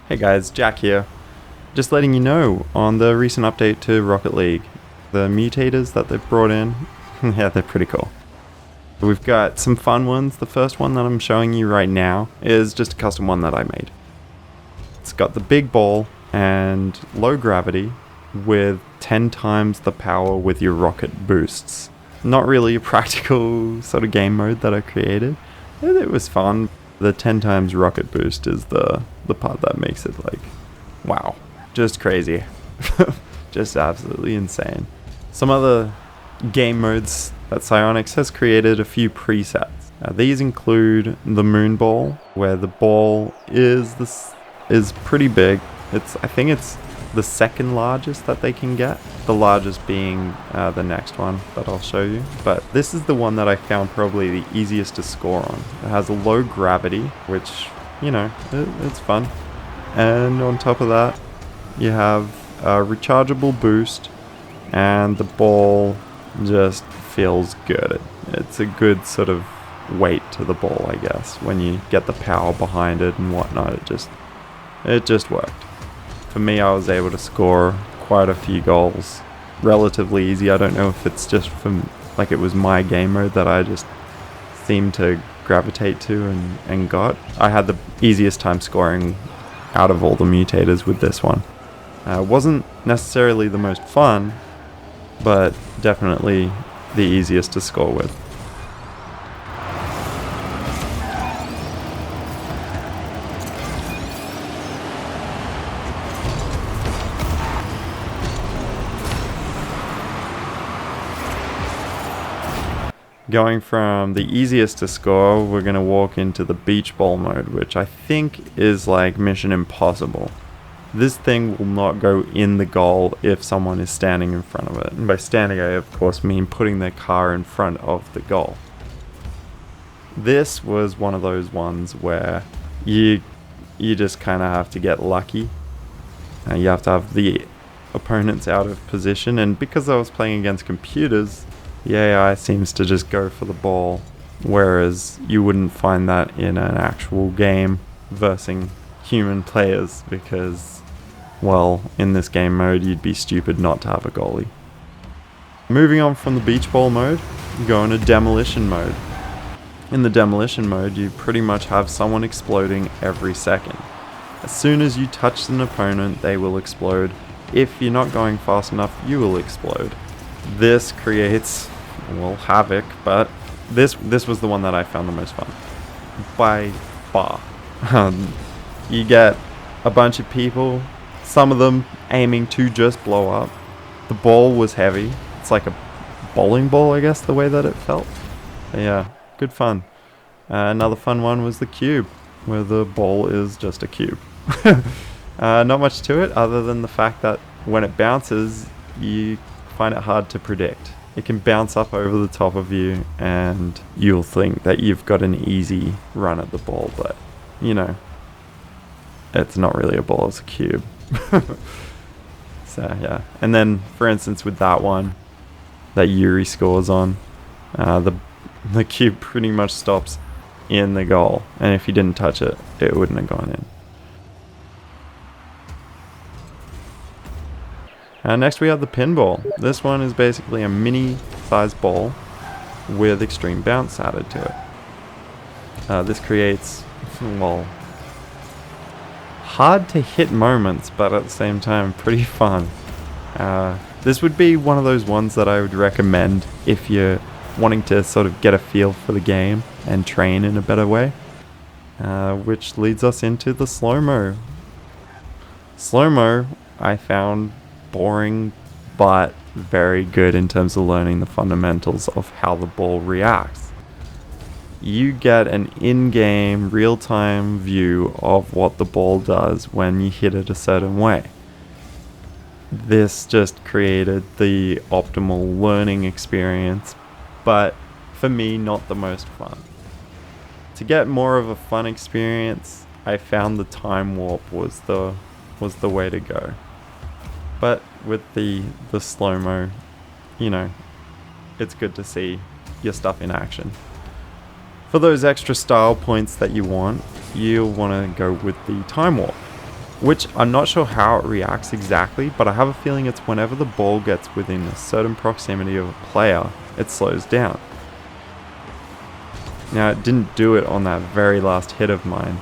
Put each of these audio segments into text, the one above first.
Hey guys, Jack here. Just letting you know on the recent update to Rocket League, the mutators that they've brought in, yeah, they're pretty cool. We've got some fun ones. The first one that I'm showing you right now is just a custom one that I made. It's got the big ball and low gravity with 10 times the power with your rocket boosts. Not really a practical sort of game mode that I created. It was fun. The 10 times rocket boost is the part that makes it like, wow, just crazy. Just absolutely insane. Some other game modes that psyonix has created a few presets. These include the moon ball, where the ball is pretty big. I think it's the second largest that they can get, the largest being the next one that I'll show you. But this is the one that I found probably the easiest to score on. It has a low gravity, which, you know, it's fun. And on top of that, you have a rechargeable boost, and the ball just feels good. It's a good sort of weight to the ball, I guess, when you get the power behind it and whatnot. It just worked. For me, I was able to score quite a few goals relatively easy. I don't know if it's just from, like, it was my game mode that I just seemed to gravitate to and got. I had the easiest time scoring out of all the mutators with this one. Wasn't necessarily the most fun, but definitely the easiest to score with. Going from the easiest to score, we're going to walk into the beach ball mode, which I think is like Mission Impossible. This thing will not go in the goal if someone is standing in front of it. And by standing, I of course mean putting their car in front of the goal. This was one of those ones where you just kind of have to get lucky. You have to have the opponents out of position, and because I was playing against computers, the AI seems to just go for the ball, whereas you wouldn't find that in an actual game versus human players, because, well, in this game mode you'd be stupid not to have a goalie. Moving on from the beach ball mode, you go into demolition mode. In the demolition mode, you pretty much have someone exploding every second. As soon as you touch an opponent, they will explode. If you're not going fast enough, you will explode. This creates, well, havoc, but this was the one that I found the most fun by far. You get a bunch of people, some of them aiming to just blow up. The ball was heavy. It's like a bowling ball, I guess, the way that it felt. But yeah, good fun. Another fun one was the cube, where the ball is just a cube. Not much to it other than the fact that when it bounces, you find it hard to predict. It can bounce up over the top of you and you'll think that you've got an easy run at the ball, but you know, it's not really a ball, it's a cube. So yeah, and then for instance with that one that Yuri scores on, the cube pretty much stops in the goal, and if you didn't touch it, it wouldn't have gone in. Next we have the pinball. This one is basically a mini-sized ball with extreme bounce added to it. This creates, well, hard to hit moments, but at the same time pretty fun. This would be one of those ones that I would recommend if you're wanting to sort of get a feel for the game and train in a better way. Which leads us into the Slo Mo. Slo Mo, I found boring but very good in terms of learning the fundamentals of how the ball reacts. You get an in-game real-time view of what the ball does when you hit it a certain way. This just created the optimal learning experience, but for me, not the most fun. To get more of a fun experience, I found the time warp was the way to go. But with the Slo Mo, you know, it's good to see your stuff in action. For those extra style points that you want, you'll want to go with the time warp. which I'm not sure how it reacts exactly, but I have a feeling it's whenever the ball gets within a certain proximity of a player, it slows down. Now, it didn't do it on that very last hit of mine,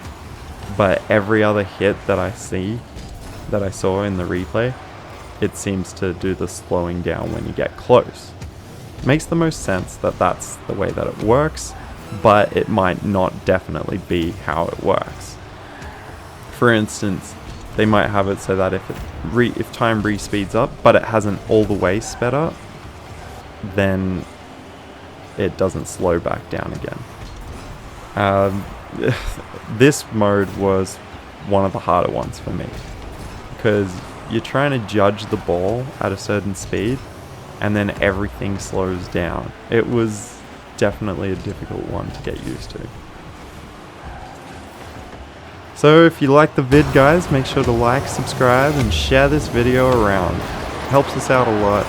but every other hit that I saw in the replay, it seems to do the slowing down when you get close. Makes the most sense that that's the way that it works, but it might not definitely be how it works. For instance, they might have it so that if time re-speeds up, but it hasn't all the way sped up, then it doesn't slow back down again. This mode was one of the harder ones for me, because you're trying to judge the ball at a certain speed, and then everything slows down. It was definitely a difficult one to get used to. So if you like the vid, guys, make sure to like, subscribe, and share this video around. It helps us out a lot.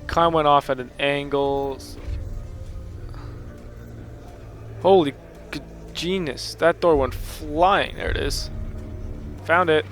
Kind of went off at an angle. Holy genius, that door went flying. There it is. Found it.